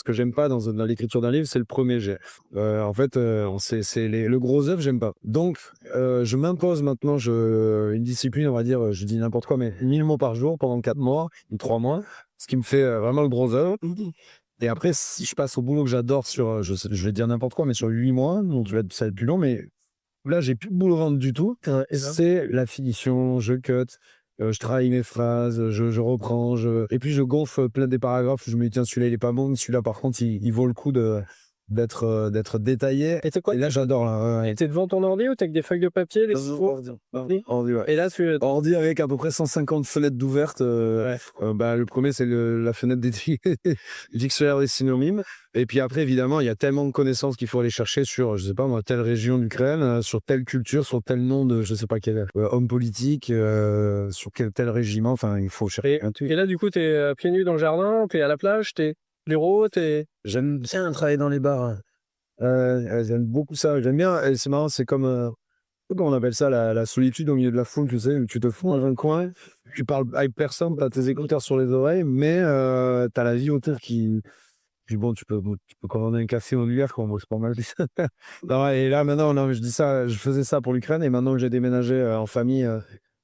que j'aime pas dans l'écriture d'un livre, c'est le premier jet. En fait, le gros œuvre, j'aime pas. Donc, je m'impose maintenant une discipline, on va dire, je dis n'importe quoi, mais 1000 mots par jour pendant 4 mois ou 3 mois, ce qui me fait vraiment le gros œuvre. Et après, si je passe au boulot que j'adore sur, je vais dire n'importe quoi, mais sur 8 mois, donc ça va être plus long, mais là, j'ai plus de boulot ventre du tout. C'est la finition, je cut, je travaille mes phrases, je reprends, et puis je gonfle plein des paragraphes. Je me dis, tiens, celui-là, il est pas bon, celui-là, par contre, il vaut le coup d'être détaillé. Et c'est quoi? Et là, j'adore, là. Ouais. Et t'es devant ton ordi ou t'as que des feuilles de papier, des Ordi, ouais. Et là, tu... Ordi avec à peu près 150 fenêtres d'ouvertes. Le premier, c'est la fenêtre des dictionnaires des synonymes. Et puis après, évidemment, il y a tellement de connaissances qu'il faut aller chercher sur, je sais pas moi, telle région d'Ukraine, sur telle culture, sur tel nom de, je sais pas quel homme politique, sur tel régiment. Enfin, il faut chercher un truc. Et là, du coup, t'es pieds nus dans le jardin, t'es à la plage, t'es bureau, J'aime bien travailler dans les bars. J'aime beaucoup ça. J'aime bien. Et c'est marrant, c'est comme... comment on appelle ça, la solitude au milieu de la foule, tu sais, où tu te fous dans un coin, tu parles avec personne, t'as tes écouteurs sur les oreilles, mais t'as la vie autour qui... Puis bon, tu peux commander un café en hiver, quoi, moi, c'est pas mal. Non, et là, maintenant, non, je dis ça, je faisais ça pour l'Ukraine, et maintenant que j'ai déménagé en famille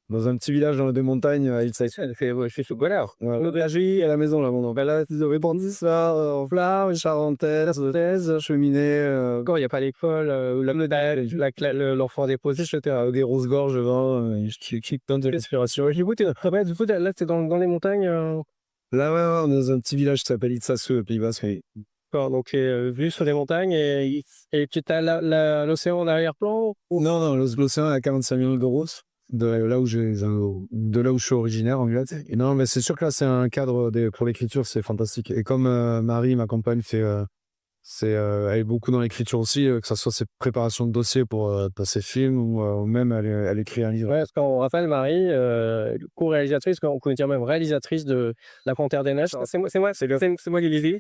dans un petit village dans les deux montagnes, à Ilsaï. je fais chocolat. L'aubergerie à la maison, là, bon, donc, là, ils auraient vendu ça, en fleurs, une charentaise, cheminée, Quand il n'y a pas l'école, ou l'enfant déposé, des roses gorges, vin, qui donne de l'inspiration. du coup, là, t'es dans les montagnes. Là, ouais, on est dans un petit village qui s'appelle Itsasu, au Pays Basque. D'accord, donc vue sur les montagnes et tu as l'océan en arrière-plan. Non, l'océan est à 45 minutes de route, de là où je suis originaire, en fait. Et non, mais c'est sûr que là, c'est un cadre pour l'écriture, c'est fantastique. Et comme Marie, ma compagne, elle est beaucoup dans l'écriture aussi, que ce soit ses préparations de dossiers pour ses films ou même elle écrit un livre. Ouais, parce qu'on rappelle Marie, co-réalisatrice, on peut dire même réalisatrice de La Panthère des Neiges. C'est moi qui l'ai dit.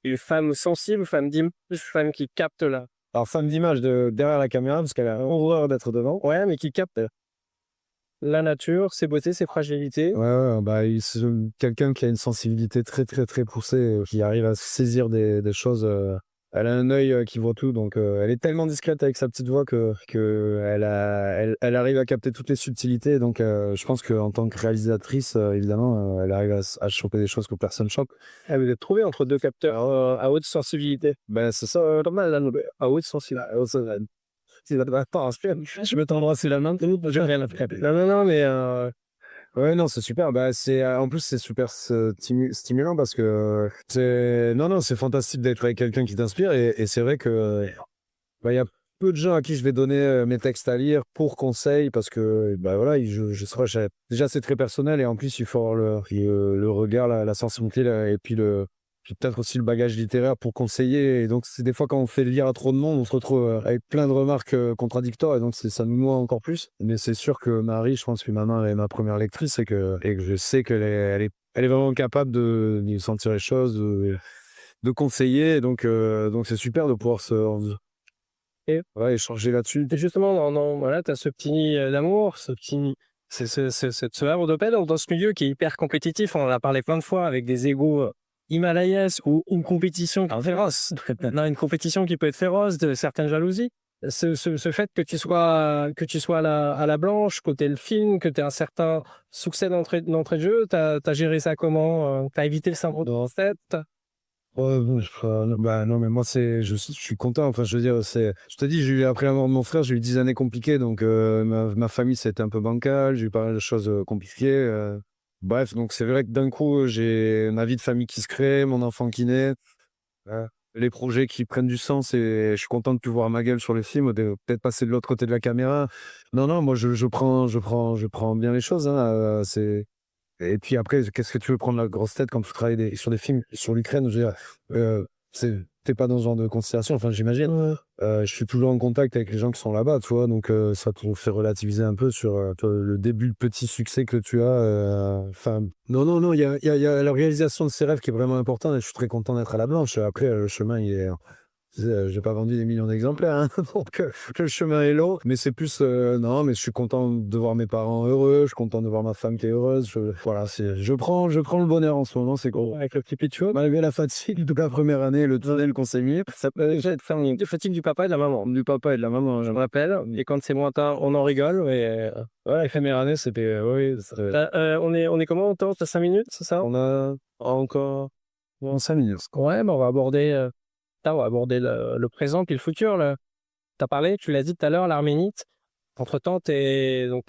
Une femme sensible, femme d'image, femme qui capte là. Alors, femme d'image derrière la caméra, parce qu'elle a horreur d'être devant. Ouais, mais qui capte la nature, ses beautés, ses fragilités. Ouais, c'est quelqu'un qui a une sensibilité très, très, très poussée, qui arrive à saisir des choses. Elle a un œil qui voit tout, donc elle est tellement discrète avec sa petite voix que elle arrive à capter toutes les subtilités. Donc, je pense qu'en tant que réalisatrice, évidemment, elle arrive à choper des choses que personne chope. Elle veut être trouvée entre deux capteurs à haute sensibilité. Ben, c'est ça, normal, là, à haute sensibilité. Je vais t'embrasser la main, j'ai rien à faire. Non, mais ouais, non, c'est super. En plus, c'est super stimulant parce que c'est fantastique d'être avec quelqu'un qui t'inspire et c'est vrai que il y a peu de gens à qui je vais donner mes textes à lire pour conseil parce que voilà, déjà c'est très personnel et en plus il faut avoir le regard, la sensibilité et puis peut-être aussi le bagage littéraire pour conseiller. Et donc, c'est des fois quand on fait lire à trop de monde, on se retrouve avec plein de remarques contradictoires et donc ça nous noie encore plus. Mais c'est sûr que Marie, je pense que maintenant elle est ma première lectrice et que je sais elle est vraiment capable de sentir les choses, de conseiller. Et donc c'est super de pouvoir échanger là-dessus. Et justement, voilà, tu as ce petit nid d'amour, ce havre de paix dans ce milieu qui est hyper compétitif. On en a parlé plein de fois avec des égos himalayas ou une compétition féroce. Non, une compétition qui peut être féroce, de certaines jalousies. Ce fait que tu sois à la blanche, que tu aies le film, que tu aies un certain succès d'entrée de jeu, t'as géré ça comment? T'as évité le syndrome de recette? Non, mais moi, je suis content. Enfin, je veux dire, je te dis, après la mort de mon frère, j'ai eu 10 années compliquées. Donc, ma famille, c'était un peu bancal. J'ai eu pas mal de choses compliquées. Bref, donc c'est vrai que d'un coup, j'ai ma vie de famille qui se crée, mon enfant qui naît, les projets qui prennent du sens et je suis content de plus voir ma gueule sur les films, de peut-être passer de l'autre côté de la caméra. Non, moi, je prends bien les choses. Et puis après, qu'est-ce que tu veux prendre la grosse tête quand tu travailles sur des films sur l'Ukraine? Je veux dire, t'es pas dans ce genre de considération, enfin j'imagine. Je suis toujours en contact avec les gens qui sont là-bas, tu vois, donc ça te fait relativiser un peu sur toi, le début de petit succès que tu as. Enfin, non, il y a la réalisation de ces rêves qui est vraiment importante et je suis très content d'être à la Blanche. Après, le chemin, il est... J'ai pas vendu des millions d'exemplaires, hein, donc le chemin est long, mais c'est plus non, mais je suis content de voir mes parents heureux, je suis content de voir ma femme qui est heureuse. Voilà, je prends le bonheur en ce moment, c'est cool. Avec le petit pitchou. Malgré la fatigue de la première année, le tunnel qu'on s'est mis, Ça peut déjà être famille. De fatigue du papa et de la maman. du papa et de la maman, Je me rappelle. Et quand c'est lointain, on en rigole. Mais voilà, la première année, c'était oui, on est comment? On tente? T'as 5 minutes, c'est ça? on a Encore. en 5 minutes. Ouais, on va aborder. On va aborder le présent puis le futur. Là. T'as parlé, tu l'as dit tout à l'heure, l'Arménite. Entre-temps, t'as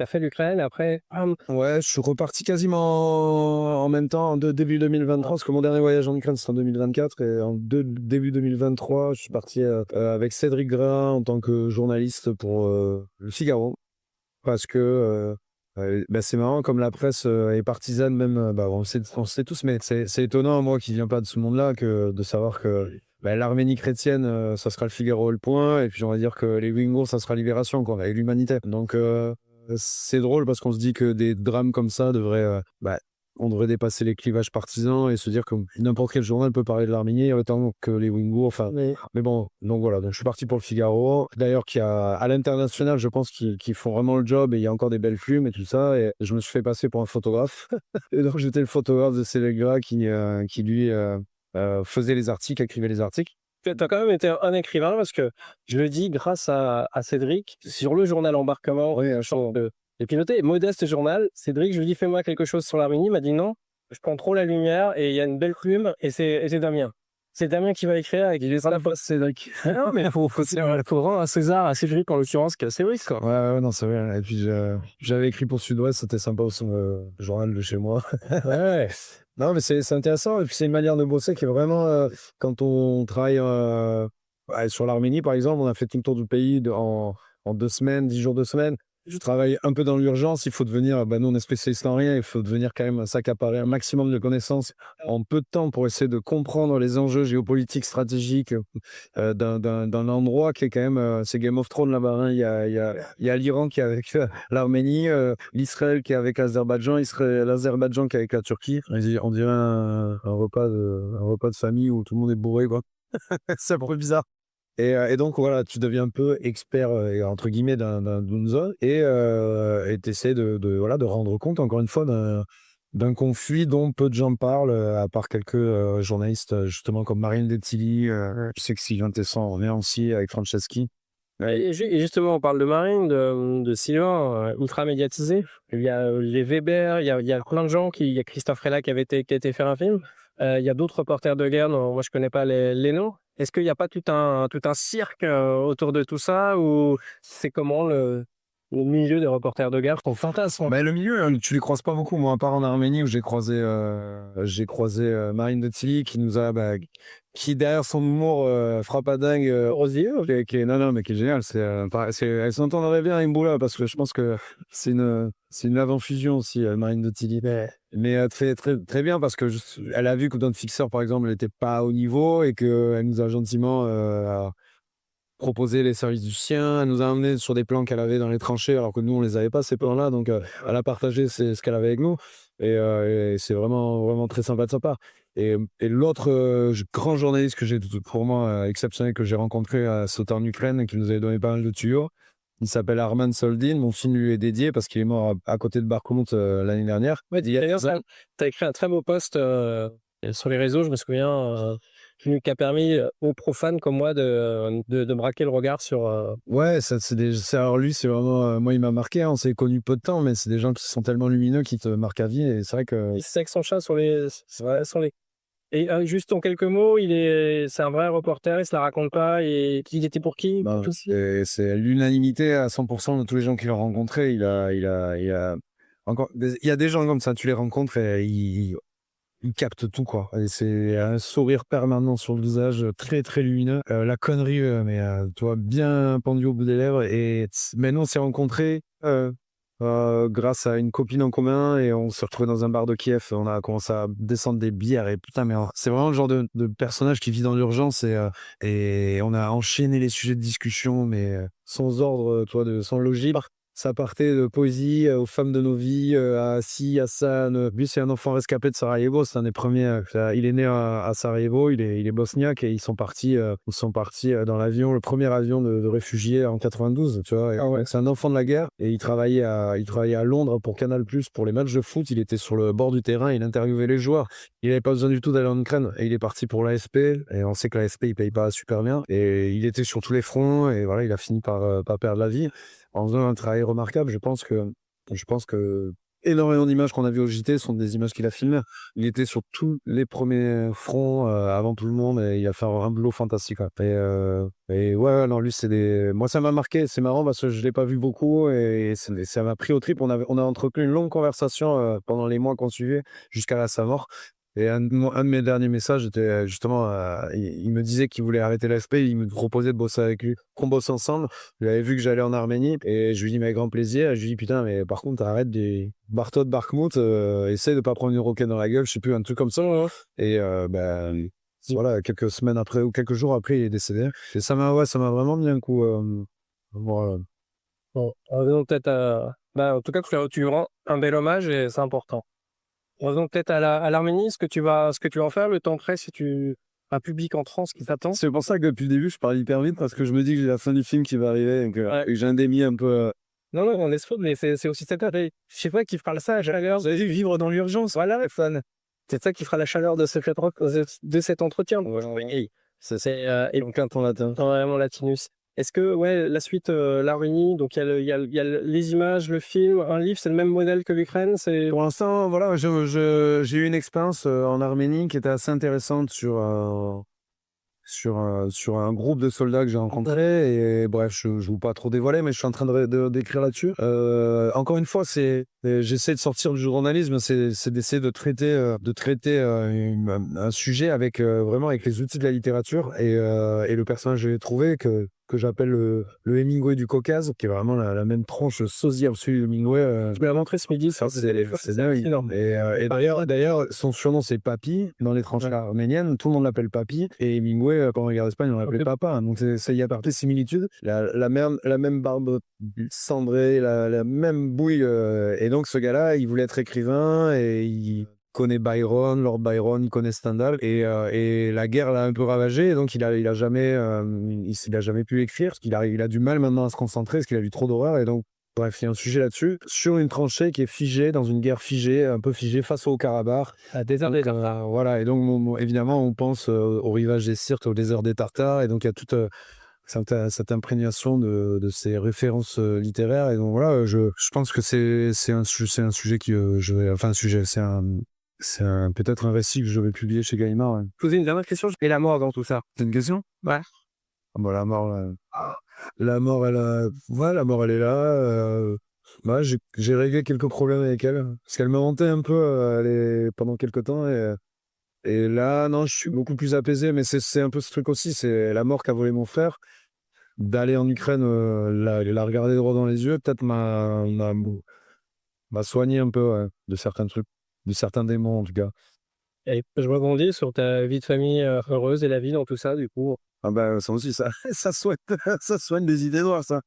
fait l'Ukraine, après... Ouais, je suis reparti quasiment en même temps, début 2023, parce que mon dernier voyage en Ukraine, c'était en 2024, et début 2023, je suis parti avec Cédric Grain en tant que journaliste pour Le Figaro, parce que c'est marrant, comme la presse est partisane, même, on le sait tous, mais c'est étonnant, moi qui viens pas de ce monde-là, de savoir que l'Arménie chrétienne, ça sera Le Figaro et Le Point, et puis on va dire que les Ouïghours, ça sera Libération, quoi, et l'Humanité. Donc c'est drôle parce qu'on se dit que des drames comme ça on devrait dépasser les clivages partisans et se dire que n'importe quel journal peut parler de l'Arménie autant que les Ouïghours. Enfin, mais bon, donc voilà. Donc je suis parti pour Le Figaro. D'ailleurs, à l'international, je pense qu'ils font vraiment le job et il y a encore des belles plumes et tout ça. Et je me suis fait passer pour un photographe. Et donc j'étais le photographe de Célégra qui lui faisait les articles, écrivait les articles. Tu as quand même été un écrivain parce que je le dis grâce à Cédric sur le journal Embarquement. Oui, de piloter. Modeste journal. Cédric, je lui dis fais-moi quelque chose sur l'Arménie. Il m'a dit non, je prends trop la lumière et il y a une belle plume et c'est Damien. C'est Damien qui va écrire avec les poste Cédric. Non, mais faut rendre à César, à Cédric en l'occurrence, qui a Cédric, quoi. Ouais, non, c'est vrai. Et puis j'avais écrit pour Sud-Ouest, c'était sympa aussi, le journal de chez moi. Ouais. Non, mais c'est intéressant. Et puis c'est une manière de bosser qui est vraiment, quand on travaille sur l'Arménie, par exemple, on a fait tout le tour du pays en 2 semaines, 10 jours, 2 semaines. Je travaille un peu dans l'urgence, il faut devenir, nous on est spécialiste en rien, il faut devenir quand même s'accaparer un maximum de connaissances en peu de temps pour essayer de comprendre les enjeux géopolitiques, stratégiques d'un endroit qui est quand même, c'est Game of Thrones là-bas, hein. Il y a l'Iran qui est avec l'Arménie, l'Israël qui est avec l'Azerbaïdjan, l'Azerbaïdjan qui est avec la Turquie. On dirait un repas de famille où tout le monde est bourré, quoi. C'est un peu bizarre. Et donc, voilà, tu deviens un peu expert, entre guillemets, d'une zone et tu essaies de rendre compte, encore une fois, d'un conflit dont peu de gens parlent, à part quelques journalistes, justement, comme Marine Detilly, je sais que Sylvain Tesson en est aussi, avec Franceschi. Et justement, on parle de Marine, de Sylvain, ultra médiatisé. Il y a les Weber, il y a plein de gens, il y a Christophe Rella qui a été faire un film. Il y a d'autres reporters de guerre, moi je connais pas les noms. Est-ce qu'il n'y a pas tout un cirque autour de tout ça ou c'est comment le milieu des reporters de guerre, ton fantasme? Le milieu, tu les croises pas beaucoup. Moi, à part en Arménie où j'ai croisé Marine Detilly qui derrière son humour frappadingue, qui est génial. Elle s'entendrait bien avec Mboula parce que je pense que c'est une avant-fusion aussi, Marine Detilly. Mais très, très, très bien parce que elle a vu que dans le Fixeur, par exemple, elle n'était pas au niveau et qu'elle nous a gentiment proposé les services du sien. Elle nous a emmenés sur des plans qu'elle avait dans les tranchées alors que nous, on les avait pas, ces plans-là. Donc, elle a partagé ce qu'elle avait avec nous. Et c'est vraiment, vraiment très sympa de sa part. Et l'autre grand journaliste que j'ai, pour moi, exceptionnel, que j'ai rencontré à sauter en Ukraine et qui nous avait donné pas mal de tuyaux, il s'appelle Arman Soldin. Mon film lui est dédié parce qu'il est mort à côté de Bakhmout l'année dernière. Ouais, d'ailleurs, tu as écrit un très beau post sur les réseaux, je me souviens, qui a permis aux profanes comme moi de braquer le regard sur... Ouais, alors lui, c'est vraiment... moi, il m'a marqué, on s'est connus peu de temps, mais c'est des gens qui sont tellement lumineux qui te marquent à vie. Et c'est vrai que... Il sait que son chat sur les... Et juste en quelques mots, c'est un vrai reporter, il se la raconte pas. Et il était pour qui? C'est l'unanimité à 100% de tous les gens qu'il a rencontrés. Il y a des gens comme ça, tu les rencontres et ils captent tout, quoi. Et c'est un sourire permanent sur le visage, très très lumineux. La connerie, toi, bien pendu au bout des lèvres. Mais nous, on s'est rencontrés grâce à une copine en commun et on s'est retrouvé dans un bar de Kiev. On a commencé à descendre des bières et putain, mais c'est vraiment le genre de personnage qui vit dans l'urgence et on a enchaîné les sujets de discussion, mais sans ordre, sans logique. Ça partait de poésie aux femmes de nos vies, à ci, à ça. Lui, c'est un enfant rescapé de Sarajevo. C'est un des premiers. Il est né à Sarajevo. Il est bosniaque et ils sont partis dans l'avion, le premier avion de réfugiés en 92. Tu vois. Ah ouais. C'est un enfant de la guerre et il travaillait à Londres pour Canal+, pour les matchs de foot. Il était sur le bord du terrain. Il interviewait les joueurs. Il n'avait pas besoin du tout d'aller en Ukraine et il est parti pour l'ASP. Et on sait que l'ASP, il paye pas super bien. Et il était sur tous les fronts et voilà, il a fini par perdre la vie. En faisant un travail remarquable, je pense que énormément d'images qu'on a vues au JT sont des images qu'il a filmées. Il était sur tous les premiers fronts avant tout le monde et il a fait un boulot fantastique. Et ouais, non, lui, moi, ça m'a marqué. C'est marrant parce que je l'ai pas vu beaucoup et ça m'a pris au trip. On a entretenu une longue conversation pendant les mois qu'on suivait jusqu'à sa mort. Et un de mes derniers messages était justement, il me disait qu'il voulait arrêter l'ASP, il me proposait de bosser avec lui, qu'on bosse ensemble. Il avait vu que j'allais en Arménie et je lui dis mais avec grand plaisir. Je lui dis putain mais par contre arrête des Bartot Barkmout, essaye de pas prendre une roquette dans la gueule, je sais plus, un truc comme ça. Hein. Et voilà, quelques semaines après ou quelques jours après il est décédé. Et ça m'a vraiment mis un coup. Voilà. Bon, revenons peut-être en tout cas, tu rends un bel hommage et c'est important. Revenons peut-être à l'Arménie, ce que tu vas en faire, le temps près, si tu as un public en France qui t'attend. C'est pour ça que depuis le début, je parle hyper vite parce que je me dis que j'ai la fin du film qui va arriver et que j'ai un démi un peu. Non, on laisse pas, mais c'est aussi cette heure. Je sais pas qui fera ça, la chaleur, vous avez vu, vivre dans l'urgence, voilà, les fans. C'est ça qui fera la chaleur de cet entretien. Et donc, un temps latin. Vraiment latinus. Est-ce que, la suite, l'Arménie, donc il y a les images, le film, un livre, c'est le même modèle que l'Ukraine, Pour l'instant, voilà, j'ai eu une expérience en Arménie qui était assez intéressante sur un groupe de soldats que j'ai rencontré et bref, je ne veux pas trop dévoiler, mais je suis en train d'écrire là-dessus. Encore une fois, j'essaie de sortir du journalisme, c'est d'essayer de traiter un sujet vraiment avec les outils de la littérature et le personnage que j'ai trouvé que j'appelle le Hemingway du Caucase, qui est vraiment la même tranche sosie absolue de Hemingway. Je vais la montrer ce midi. C'est énorme. Et d'ailleurs, son surnom c'est Papy. Dans les tranches arméniennes, tout le monde l'appelle Papy. Et Hemingway, quand on regarde Espagne, on l'appelait Papa. Donc il y a des similitudes. La même barbe cendrée, la même bouille. Et donc ce gars-là, il voulait être écrivain et il connaît Byron, Lord Byron, il connaît Stendhal et la guerre l'a un peu ravagé, et donc il a jamais pu écrire parce qu'il a du mal maintenant à se concentrer parce qu'il a eu trop d'horreur. Et donc bref, il y a un sujet là-dessus sur une tranchée qui est figée dans une guerre figée, un peu figée face au Karabakh, désert des Tartares. Voilà, et donc évidemment on pense au rivage des Sirtes, au désert des Tartares, et donc il y a toute cette imprégnation de ces références littéraires. Et donc voilà, je pense que c'est un sujet qui c'est peut-être un récit que je vais publier chez Gallimard. Ouais. Poser une dernière question. Et la mort dans tout ça? C'est une question? Ouais. La mort, la mort, elle est là. J'ai réglé quelques problèmes avec elle parce qu'elle me hantait un peu pendant quelques temps et là, non, je suis beaucoup plus apaisé. Mais c'est un peu ce truc aussi. C'est la mort qu'a volé mon frère. D'aller en Ukraine, la regarder droit dans les yeux, peut-être m'a soigné un peu de certains trucs. De certains démons en tout cas. Et je rebondis sur ta vie de famille heureuse et la vie dans tout ça, du coup. Ça aussi, ça soigne des idées noires, ça.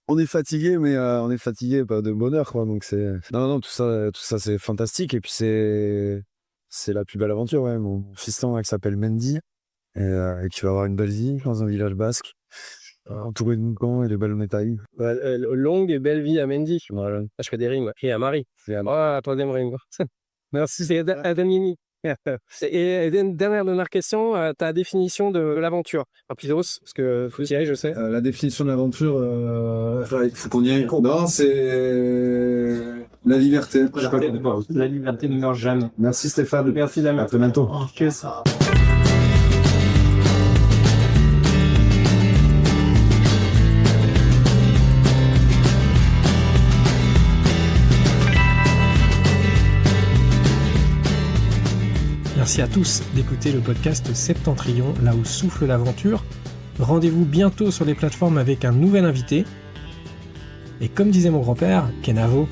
On est fatigué, mais on est fatigué pas de bonheur, quoi. Donc non, tout ça c'est fantastique. Et puis c'est la plus belle aventure, ouais. Mon fiston qui s'appelle Mendy et qui va avoir une belle vie dans un village basque, entouré de moutons et de belles métailles. Longue et belle vie à Mendy. Voilà. Je fais des rimes, ouais. Et à Marie. Troisième rime. Merci, c'est Adanini. Et une dernière question, ta définition de l'aventure. Rapidos, parce que faut y aller, je sais. La définition de l'aventure, il faut qu'on y aille. Non, c'est la liberté. La liberté ne meurt jamais. Merci Stéphane. Merci Damien. À très bientôt. Que ça. Merci à tous d'écouter le podcast Septentrion, là où souffle l'aventure. Rendez-vous bientôt sur les plateformes avec un nouvel invité. Et comme disait mon grand-père, Kenavo,